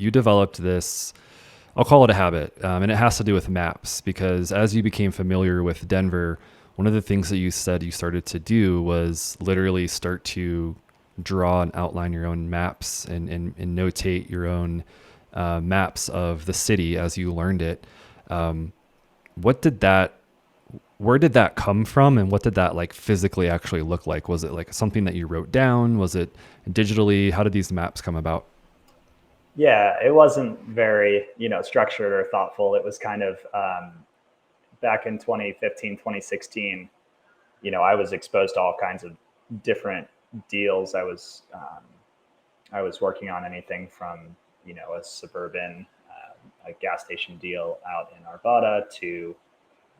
you developed this, I'll call it a habit, and it has to do with maps, because as you became familiar with Denver, one of the things that you said you started to do was literally start to draw and outline your own maps and notate your own maps of the city as you learned it. What did that, where did that come from, and what did that like physically actually look like? Was it like something that you wrote down? Was it digitally? How did these maps come about? Yeah, it wasn't very, structured or thoughtful. It was kind of back in 2015, 2016, I was exposed to all kinds of different deals. I was working on anything from, a suburban a gas station deal out in Arvada to,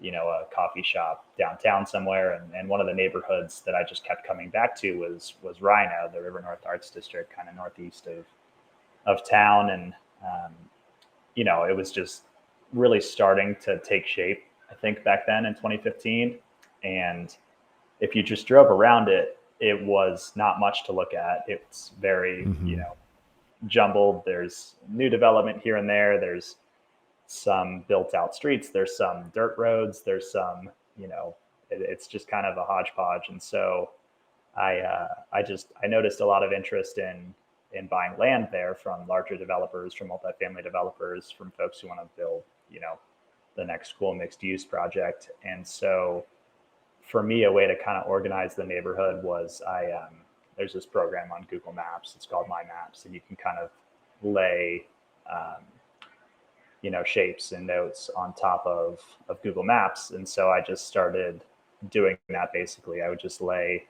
a coffee shop downtown somewhere. And one of the neighborhoods that I just kept coming back to was Rhino, the River North Arts District, kind of northeast of town. And, it was just really starting to take shape, I think, back then in 2015. And if you just drove around it, it was not much to look at. It's very, Mm-hmm. jumbled. There's new development here and there. There's some built out streets. There's some dirt roads. There's some, it's just kind of a hodgepodge. And so I noticed a lot of interest in buying land there from larger developers, from multifamily developers, from folks who want to build, the next cool mixed use project. And so for me, a way to kind of organize the neighborhood was there's this program on Google Maps. It's called My Maps, and you can kind of lay um, shapes and notes on top of Google Maps. And so I just started doing that. Basically, I would just lay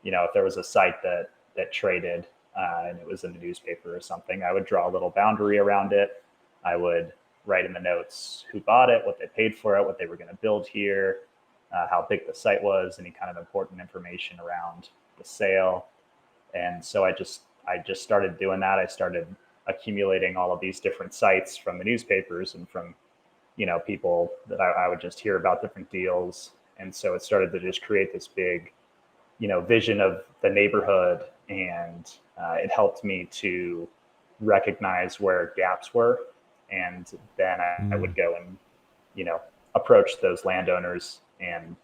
if there was a site that traded and it was in the newspaper or something, I would draw a little boundary around it. I would write in the notes who bought it, what they paid for it, what they were going to build here, how big the site was, any kind of important information around the sale. And so I just started doing that. I started accumulating all of these different sites from the newspapers and from people that I would just hear about different deals. And so it started to just create this big vision of the neighborhood. And it helped me to recognize where gaps were. And then I would go and approach those landowners, and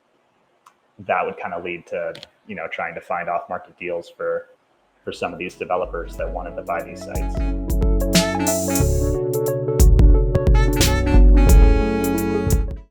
that would kind of lead to trying to find off market deals for some of these developers that wanted to buy these sites.